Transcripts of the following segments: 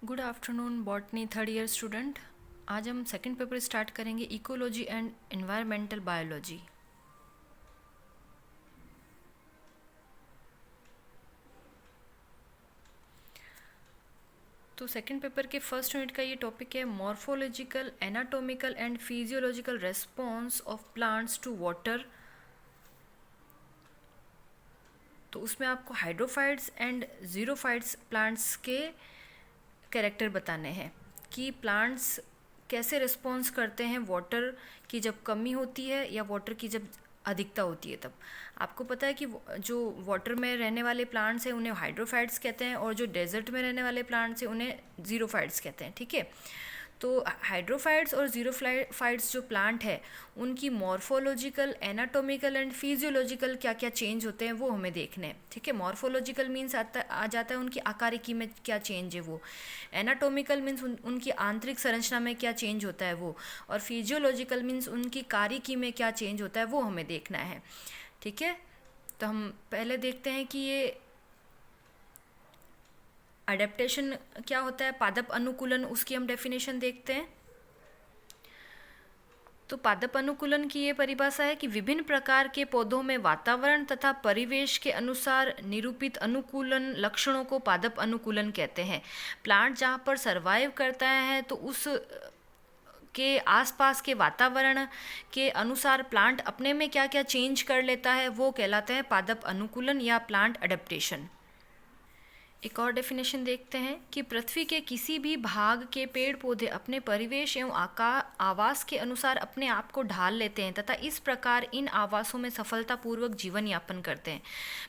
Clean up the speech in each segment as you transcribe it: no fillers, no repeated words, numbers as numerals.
Good afternoon botany third year student. आज हम second paper start करेंगे, इकोलॉजी एंड एनवायरमेंटल बायोलॉजी। तो second paper के फर्स्ट यूनिट का ये टॉपिक है morphological, anatomical and physiological response of plants to water. तो उसमें आपको हाइड्रोफाइट्स एंड जीरोफाइट्स प्लांट्स के कैरेक्टर बताने हैं कि प्लांट्स कैसे रिस्पॉन्स करते हैं वाटर की जब कमी होती है या वाटर की जब अधिकता होती है। तब आपको पता है कि जो वाटर में रहने वाले प्लांट्स हैं उन्हें हाइड्रोफाइट्स कहते हैं और जो डेजर्ट में रहने वाले प्लांट्स हैं उन्हें जीरोफाइट्स कहते हैं। ठीक है, तो हाइड्रोफाइट्स और जीरोफाइट्स जो प्लांट है उनकी मॉर्फोलॉजिकल, एनाटॉमिकल एंड फिजियोलॉजिकल क्या क्या चेंज होते हैं वो हमें देखने हैं। ठीक है, मॉर्फोलॉजिकल मीन्स आ जाता है उनकी आकारिकी में क्या चेंज है वो, एनाटॉमिकल मीन्स उनकी आंतरिक संरचना में क्या चेंज होता है वो, और फिजियोलॉजिकल मीन्स उनकी कारिकी में क्या चेंज होता है वो हमें देखना है। ठीक है, तो हम पहले देखते हैं कि ये अडेप्टेशन क्या होता है, पादप अनुकूलन, उसकी हम डेफिनेशन देखते हैं। तो पादप अनुकूलन की ये परिभाषा है कि विभिन्न प्रकार के पौधों में वातावरण तथा परिवेश के अनुसार निरूपित अनुकूलन लक्षणों को पादप अनुकूलन कहते हैं। प्लांट जहाँ पर सरवाइव करता है तो उस के आसपास के वातावरण के अनुसार प्लांट अपने में क्या क्या चेंज कर लेता है वो कहलाता है पादप अनुकूलन या प्लांट अडेप्टेशन। एक और डेफिनेशन देखते हैं कि पृथ्वी के किसी भी भाग के पेड़ पौधे अपने परिवेश एवं आवास के अनुसार अपने आप को ढाल लेते हैं तथा इस प्रकार इन आवासों में सफलतापूर्वक जीवन यापन करते हैं।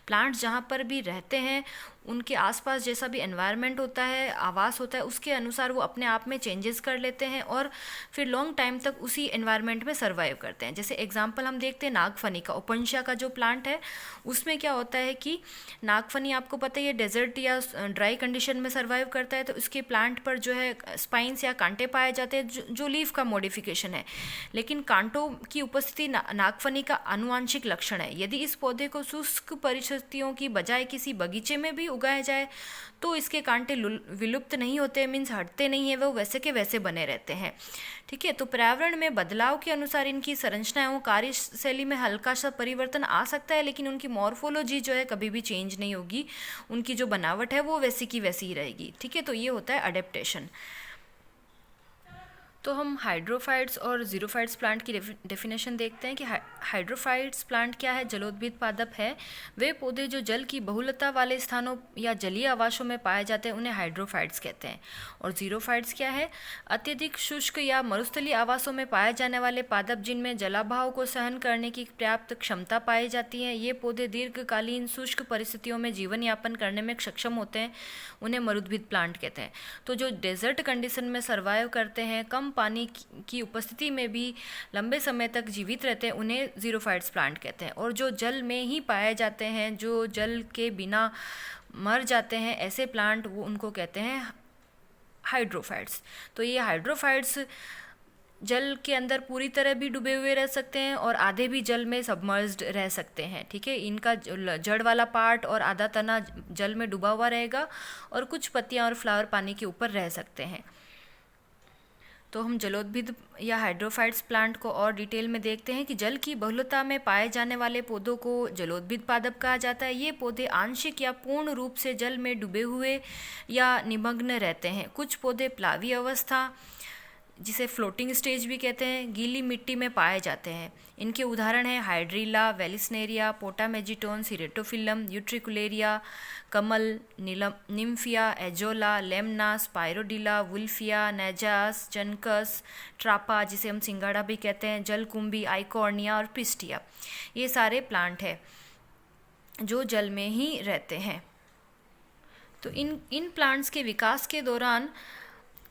प्लांट्स जहाँ पर भी रहते हैं उनके आसपास जैसा भी एनवायरनमेंट होता है, आवास होता है, उसके अनुसार वो अपने आप में चेंजेस कर लेते हैं और फिर लॉन्ग टाइम तक उसी एनवायरनमेंट में सर्वाइव करते हैं। जैसे एग्जांपल हम देखते हैं नागफनी का, ओपनशिया का जो प्लांट है उसमें क्या होता है कि नागफनी आपको पता है ये डेजर्ट या ड्राई कंडीशन में सर्वाइव करता है, तो इसके प्लांट पर जो है स्पाइंस या कांटे पाए जाते हैं जो लीफ का मॉडिफिकेशन है, लेकिन कांटों की उपस्थिति नागफनी का आनुवांशिक लक्षण है। यदि इस पौधे को शुष्क परिस्थितियों की बजाय किसी बगीचे में भी उगाया जाए तो इसके कांटे विलुप्त नहीं होते, मीन्स हटते नहीं है, वो वैसे के वैसे बने रहते हैं। ठीक है, तो पर्यावरण में बदलाव के अनुसार इनकी संरचना एवं कार्यशैली में हल्का सा परिवर्तन आ सकता है, लेकिन उनकी मॉर्फोलॉजी जो है कभी भी चेंज नहीं होगी, उनकी जो बनावट है वो वैसी की वैसी ही रहेगी। ठीक है, तो ये होता है अडेप्टेशन। तो हम हाइड्रोफाइट्स और जीरोफाइट्स प्लांट की डेफिनेशन देखते हैं कि हाइड्रोफाइट्स प्लांट क्या है, जलोद्भिद पादप है। वे पौधे जो जल की बहुलता वाले स्थानों या जलीय आवासों में पाए जाते हैं उन्हें हाइड्रोफाइट्स कहते हैं। और जीरोफाइट्स क्या है, अत्यधिक शुष्क या मरुस्थलीय आवासों में पाए जाने वाले पादप जिनमें जलाभाव को सहन करने की पर्याप्त क्षमता पाई जाती है। ये पौधे दीर्घकालीन शुष्क परिस्थितियों में जीवन यापन करने में सक्षम होते हैं, उन्हें मरुद्भिद प्लांट कहते हैं। तो जो डेजर्ट कंडीशन में सर्वाइव करते हैं, कम पानी की उपस्थिति में भी लंबे समय तक जीवित रहते हैं, उन्हें जीरोफाइट्स प्लांट कहते हैं। और जो जल में ही पाए जाते हैं, जो जल के बिना मर जाते हैं, ऐसे प्लांट वो उनको कहते हैं हाइड्रोफाइट्स। तो ये हाइड्रोफाइट्स जल के अंदर पूरी तरह भी डूबे हुए रह सकते हैं और आधे भी जल में सबमर्ज्ड रह सकते हैं। ठीक है, इनका जड़ वाला पार्ट और आधा तना जल में डूबा हुआ रहेगा और कुछ पत्तियां और फ्लावर पानी के ऊपर रह सकते हैं। तो हम जलोद्भिद या हाइड्रोफाइट्स प्लांट को और डिटेल में देखते हैं कि जल की बहुलता में पाए जाने वाले पौधों को जलोद्भिद पादप कहा जाता है। ये पौधे आंशिक या पूर्ण रूप से जल में डूबे हुए या निमग्न रहते हैं। कुछ पौधे प्लावी अवस्था, जिसे फ्लोटिंग स्टेज भी कहते हैं, गीली मिट्टी में पाए जाते हैं। इनके उदाहरण हैं Hydrilla, Vallisneria, Potamogeton, Ceratophyllum, Utricularia, कमल, Nymphaea, Azolla, Lemna, Spirodela, Wolffia, Najas, चनकस, ट्रापा, जिसे हम सिंगाड़ा भी कहते हैं, जलकुंभी, आइकॉर्निया और पिस्टिया। ये सारे प्लांट हैं जो जल में ही रहते हैं। तो इन प्लांट्स के विकास के दौरान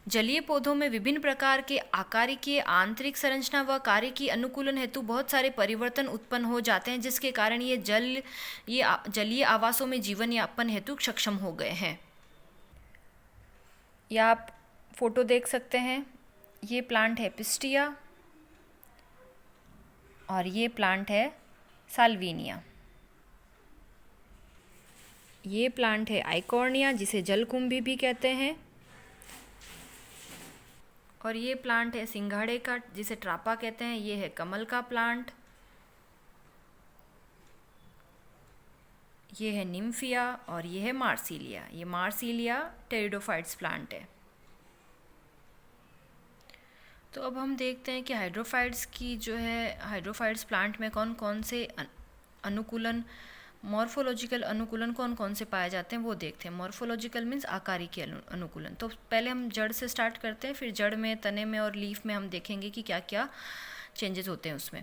जलीय पौधों में विभिन्न प्रकार के आकारिकीय, आंतरिक संरचना व कार्य की अनुकूलन हेतु बहुत सारे परिवर्तन उत्पन्न हो जाते हैं, जिसके कारण ये जलीय आवासों में जीवन यापन हेतु सक्षम हो गए हैं। या आप फोटो देख सकते हैं, ये प्लांट है पिस्टिया और ये प्लांट है साल्विनिया। ये प्लांट है आइकॉर्निया, जिसे जलकुंभी भी कहते हैं, और ये प्लांट है सिंघाड़े का, जिसे ट्रापा कहते हैं। ये है कमल का प्लांट। ये है निम्फिया और ये है मार्सिलिया। ये मार्सिलिया टेरिडोफाइट्स प्लांट है। तो अब हम देखते हैं कि हाइड्रोफाइट्स की जो है हाइड्रोफाइट्स प्लांट में कौन कौन से अनुकूलन, मॉर्फोलॉजिकल अनुकूलन कौन कौन से पाए जाते हैं वो देखते हैं। मॉर्फोलॉजिकल मीन्स आकारी के अनुकूलन। तो पहले हम जड़ से स्टार्ट करते हैं, फिर जड़ में, तने में और लीफ में हम देखेंगे कि क्या क्या चेंजेस होते हैं उसमें।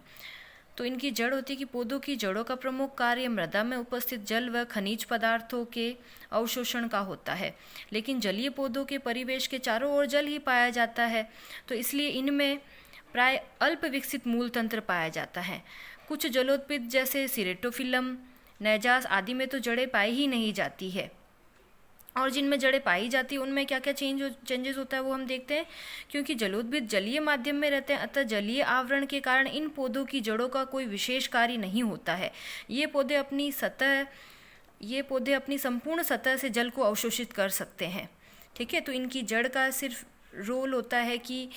तो इनकी जड़ होती है कि पौधों की जड़ों का प्रमुख कार्य मृदा में उपस्थित जल व खनिज पदार्थों के अवशोषण का होता है, लेकिन जलीय पौधों के परिवेश के चारों ओर जल ही पाया जाता है, तो इसलिए इनमें प्राय अल्प विकसित मूल तंत्र पाया जाता है। कुछ जलोद्भिद जैसे सिरेटोफिलम, नैजास आदि में तो जड़ें पाई ही नहीं जाती है, और जिनमें जड़ें पाई जाती है उनमें क्या क्या चेंजेस होता है वो हम देखते हैं। क्योंकि जलोद्भिद जलीय माध्यम में रहते हैं, अतः जलीय आवरण के कारण इन पौधों की जड़ों का कोई विशेष कार्य नहीं होता है। ये पौधे अपनी संपूर्ण सतह से जल को अवशोषित कर सकते हैं। ठीक है, तो इनकी जड़ का सिर्फ रोल होता है कि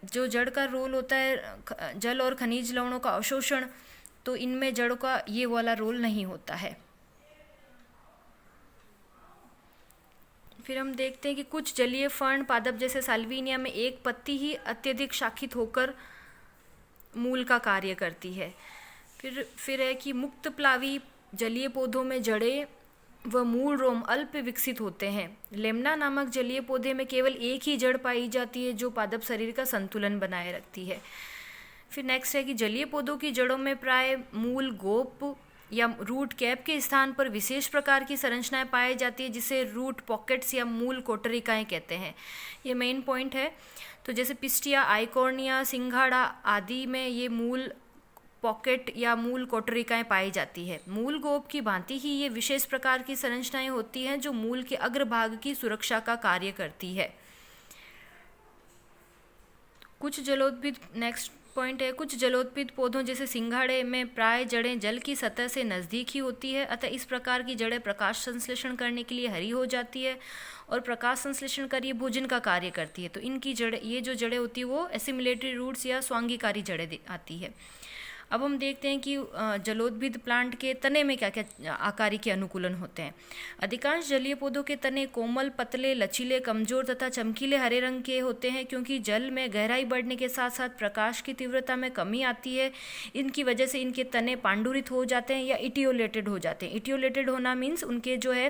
जो जड़ का रोल होता है जल और खनिज लवणों का अवशोषण, तो इनमें जड़ों का ये वाला रोल नहीं होता है। फिर हम देखते हैं कि कुछ जलीय फर्न पादप जैसे साल्विनिया में एक पत्ती ही अत्यधिक शाखित होकर मूल का कार्य करती है। फिर है कि मुक्त प्लावी जलीय पौधों में जड़ें व मूल रोम अल्प विकसित होते हैं। लेमना नामक जलीय पौधे में केवल एक ही जड़ पाई जाती है जो पादप शरीर का संतुलन बनाए रखती है। फिर नेक्स्ट है कि जलीय पौधों की जड़ों में प्राय मूल गोप या रूट कैप के स्थान पर विशेष प्रकार की संरचनाएं पाई जाती है, जिसे रूट पॉकेट्स या मूल कोटरिकाएं कहते हैं। ये मेन पॉइंट है। तो जैसे पिस्टिया, आइकॉर्निया, सिंघाड़ा आदि में ये मूल पॉकेट या मूल कोटरिकाएं पाई जाती है। मूल गोप की भांति ही ये विशेष प्रकार की संरचनाएं होती हैं जो मूल के अग्रभाग की सुरक्षा का कार्य करती है। कुछ जलोद्भिद, नेक्स्ट पॉइंट है, कुछ जलोद्भिद पौधों जैसे सिंघाड़े में प्राय जड़ें जल की सतह से नज़दीक ही होती है, अतः इस प्रकार की जड़ें प्रकाश संश्लेषण करने के लिए हरी हो जाती है और प्रकाश संश्लेषण कर ये भोजन का कार्य करती है। तो इनकी जड़ें, ये जो जड़ें होती है वो एसिमिलेटरी रूट्स या स्वांगीकारी जड़ें आती है। अब हम देखते हैं कि जलोद्भिद प्लांट के तने में क्या क्या आकारी के अनुकूलन होते हैं। अधिकांश जलीय पौधों के तने कोमल, पतले, लचीले, कमजोर तथा चमकीले हरे रंग के होते हैं, क्योंकि जल में गहराई बढ़ने के साथ साथ प्रकाश की तीव्रता में कमी आती है। इनकी वजह से इनके तने पांडुरित हो जाते हैं या इटियोलेटेड हो जाते हैं। इटियोलेटेड होना मीन्स उनके जो है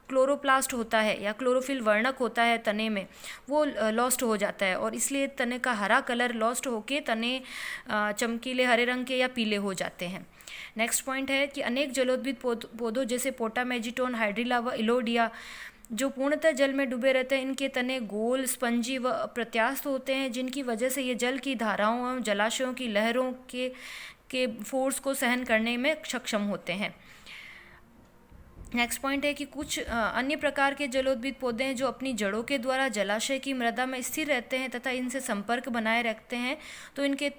क्लोरोप्लास्ट होता है या क्लोरोफिल वर्णक होता है तने में, वो लॉस्ट हो जाता है, और इसलिए तने का हरा कलर लॉस्ट होके तने चमकीले हरे रंग के या पीले हो जाते हैं। नेक्स्ट पॉइंट है कि अनेक जलोद्भिद पौधों जैसे पोटामेजिटोन, हाइड्रिला व इलोडिया जो पूर्णतः जल में डूबे रहते हैं, इनके तने गोल, स्पंजी व प्रत्यास्थ होते हैं, जिनकी वजह से ये जल की धाराओं एवं जलाशयों की लहरों के फोर्स को सहन करने में सक्षम होते हैं। नेक्स्ट पॉइंट है कि कुछ अन्य प्रकार के जलोद्भिद पौधे हैं जो अपनी जड़ों के द्वारा जलाशय की मृदा में स्थिर रहते हैं तथा इनसे संपर्क बनाए रखते हैं, तो इनके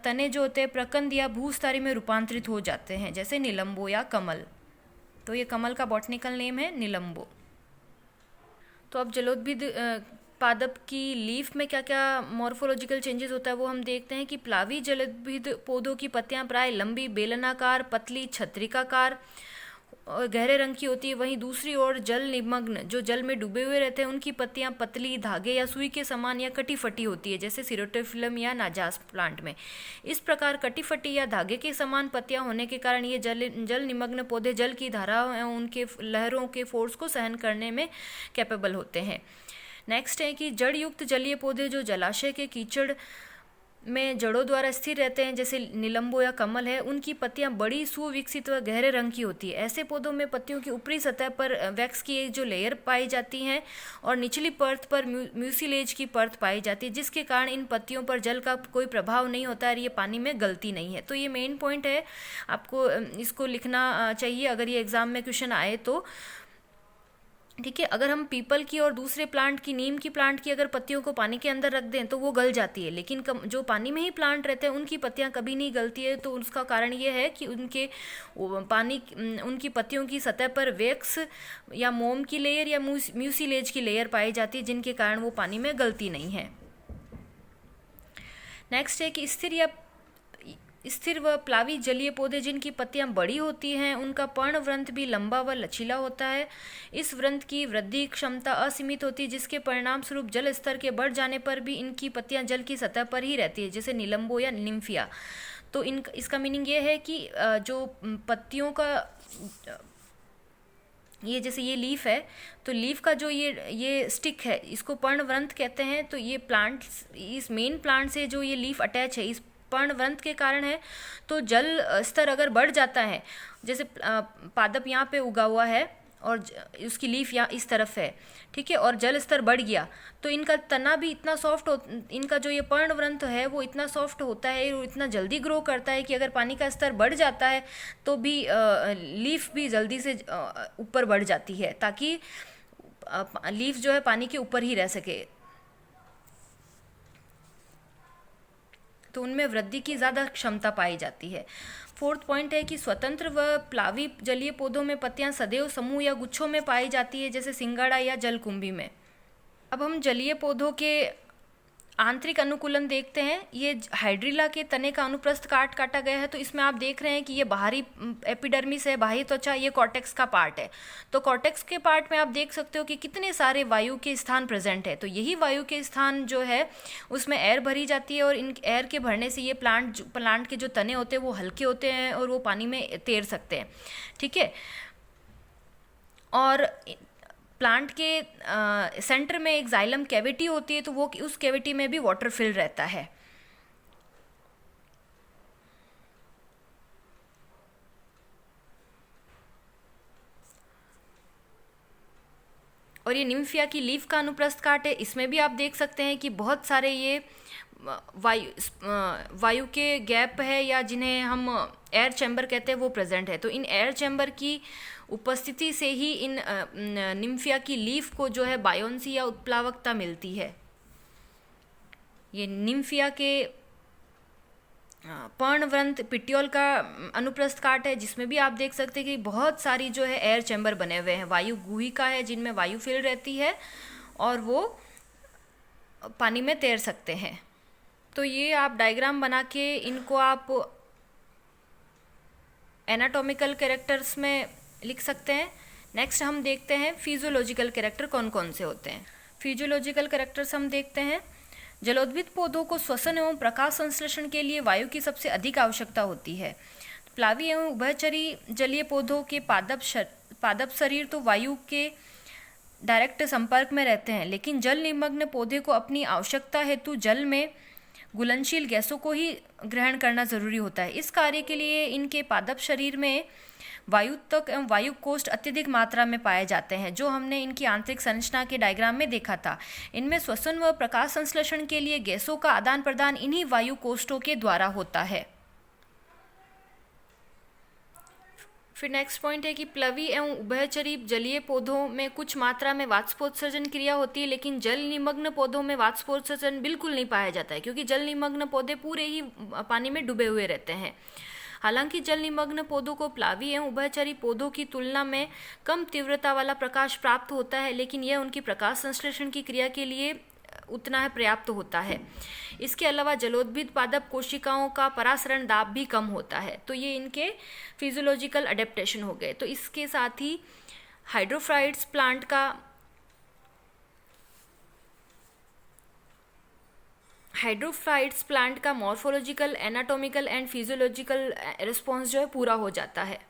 तने जो होते हैं प्रकंद या भूस्तारी में रूपांतरित हो जाते हैं, जैसे निलंबो या कमल। तो ये कमल का बॉटनिकल नेम है निलंबो। तो अब जलोद्भिद पादप की लीफ में क्या क्या मॉर्फोलॉजिकल चेंजेस होता है वो हम देखते हैं कि प्लावी जलोद्भिद पौधों की पत्तियां प्राय लंबी, बेलनाकार, पतली, छत्रिकाकार और गहरे रंग की होती है। वहीं दूसरी ओर जल निमग्न जो जल में डूबे हुए रहते हैं, उनकी पत्तियां पतली, धागे या सुई के समान या कटी फटी होती है, जैसे सिरोटोफिलम या नाजास प्लांट में। इस प्रकार कटी फटी या धागे के समान पत्तियां होने के कारण ये जल निमग्न पौधे जल की धाराओं एवं उनके लहरों के फोर्स को सहन करने में कैपेबल होते हैं। नेक्स्ट है कि जड़ युक्त जलीय पौधे जो जलाशय के कीचड़ में जड़ों द्वारा स्थिर रहते हैं, जैसे निलंबो या कमल है, उनकी पत्तियां बड़ी, सुविकसित व गहरे रंग की होती है। ऐसे पौधों में पत्तियों की ऊपरी सतह पर वैक्स की एक जो लेयर पाई जाती है और निचली परत पर म्यूसिलेज की परत पाई जाती है, जिसके कारण इन पत्तियों पर जल का कोई प्रभाव नहीं होता है और ये पानी में गलती नहीं है। तो ये मेन पॉइंट है, आपको इसको लिखना चाहिए अगर ये एग्जाम में क्वेश्चन आए तो। ठीक है। अगर हम पीपल की और दूसरे प्लांट की, नीम की प्लांट की अगर पत्तियों को पानी के अंदर रख दें तो वो गल जाती है, लेकिन जो पानी में ही प्लांट रहते हैं उनकी पत्तियां कभी नहीं गलती है। तो उसका कारण ये है कि उनकी पत्तियों की सतह पर वैक्स या मोम की लेयर या म्यूसिलेज की लेयर पाई जाती है, जिनके कारण वो पानी में गलती नहीं है। नेक्स्ट है कि स्थिर व प्लावी जलीय पौधे जिनकी पत्तियां बड़ी होती हैं, उनका पर्णवृंत भी लंबा व लचीला होता है। इस वृंत की वृद्धि क्षमता असीमित होती है, जिसके परिणाम स्वरूप जल स्तर के बढ़ जाने पर भी इनकी पत्तियां जल की सतह पर ही रहती है, जैसे निलंबो या निम्फिया। तो इसका मीनिंग ये है कि जो पत्तियों का ये जैसे ये लीफ है, तो लीफ का जो ये स्टिक है, इसको पर्णवृंत कहते हैं। तो ये प्लांट, इस मेन प्लांट से जो ये लीफ अटैच है, इस पर्णवृंत के कारण है। तो जल स्तर अगर बढ़ जाता है, जैसे पादप यहाँ पे उगा हुआ है और उसकी लीफ यहाँ इस तरफ है, ठीक है, और जल स्तर बढ़ गया, तो इनका तना भी इतना सॉफ्ट इनका जो ये पर्णवृंत है वो इतना सॉफ्ट होता है और इतना जल्दी ग्रो करता है कि अगर पानी का स्तर बढ़ जाता है तो भी लीफ भी जल्दी से ऊपर बढ़ जाती है, ताकि लीफ जो है पानी के ऊपर ही रह सके। तो उनमें वृद्धि की ज़्यादा क्षमता पाई जाती है। फोर्थ पॉइंट है कि स्वतंत्र व प्लावी जलीय पौधों में पत्तियां सदैव समूह या गुच्छों में पाई जाती है, जैसे सिंगाड़ा या जलकुंभी में। अब हम जलीय पौधों के आंतरिक अनुकूलन देखते हैं। ये हाइड्रिला के तने का अनुप्रस्थ काटा गया है। तो इसमें आप देख रहे हैं कि ये बाहरी एपिडर्मिस है, बाहरी त्वचा, ये कॉर्टेक्स का पार्ट है। तो कॉर्टेक्स के पार्ट में आप देख सकते हो कि कितने सारे वायु के स्थान प्रेजेंट है। तो यही वायु के स्थान जो है उसमें एयर भरी जाती है, और इन एयर के भरने से ये प्लांट के जो तने होते हैं वो हल्के होते हैं और वो पानी में तैर सकते हैं, ठीक है। और प्लांट के सेंटर में एक जाइलम कैविटी होती है, तो वो उस कैविटी में भी वाटर फिल रहता है। और ये निम्फिया की लीफ का अनुप्रस्थ काट है। इसमें भी आप देख सकते हैं कि बहुत सारे ये वायु के गैप है, या जिन्हें हम एयर चैम्बर कहते हैं, वो प्रेजेंट है। तो इन एयर चैम्बर की उपस्थिति से ही इन निम्फिया की लीफ को जो है बायोन्सी या उत्प्लावकता मिलती है। ये निम्फिया के पर्णवृंत पिट्योल का अनुप्रस्थ काट है, जिसमें भी आप देख सकते हैं कि बहुत सारी जो है एयर चैम्बर बने हुए हैं। वायु गुहिका है जिनमें वायु फिल रहती है और वो पानी में तैर सकते हैं। तो ये आप डायग्राम बना के इनको आप एनाटॉमिकल कैरेक्टर्स में लिख सकते हैं। नेक्स्ट हम देखते हैं फिजियोलॉजिकल कैरेक्टर कौन कौन से होते हैं। फिजियोलॉजिकल कैरेक्टर्स हम देखते हैं। जलोद्भिद पौधों को श्वसन एवं प्रकाश संश्लेषण के लिए वायु की सबसे अधिक आवश्यकता होती है। प्लावी एवं उभयचरी जलीय पौधों के पादप शरीर तो वायु के डायरेक्ट संपर्क में रहते हैं, लेकिन जल निमग्न पौधे को अपनी आवश्यकता हेतु जल में घुलनशील गैसों को ही ग्रहण करना जरूरी होता है। इस कार्य के लिए इनके पादप शरीर में वायुत्तक एवं वायु कोष्ठ अत्यधिक मात्रा में पाए जाते हैं, जो हमने इनकी आंतरिक संरचना के डायग्राम में देखा था। इनमें श्वसन व प्रकाश संश्लेषण के लिए गैसों का आदान प्रदान इन्हीं वायु कोष्ठों के द्वारा होता है। फिर नेक्स्ट पॉइंट है कि प्लवी एवं उभयचरी जलीय पौधों में कुछ मात्रा में वाष्पोत्सर्जन क्रिया होती है, लेकिन जल निमग्न पौधों में वाष्पोत्सर्जन बिल्कुल नहीं पाया जाता है, क्योंकि जल निमग्न पौधे पूरे ही पानी में डूबे हुए रहते हैं। हालांकि जल निमग्न पौधों को प्लावी एवं उभयचरी पौधों की तुलना में कम तीव्रता वाला प्रकाश प्राप्त होता है, लेकिन यह उनकी प्रकाश संश्लेषण की क्रिया के लिए उतना है पर्याप्त होता है। इसके अलावा जलोद्भिद पादप कोशिकाओं का परासरण दाब भी कम होता है। तो ये इनके फिजियोलॉजिकल अडेप्टेशन हो गए। तो इसके साथ ही हाइड्रोफाइट्स प्लांट का morphological, anatomical and physiological response जो है पूरा हो जाता है।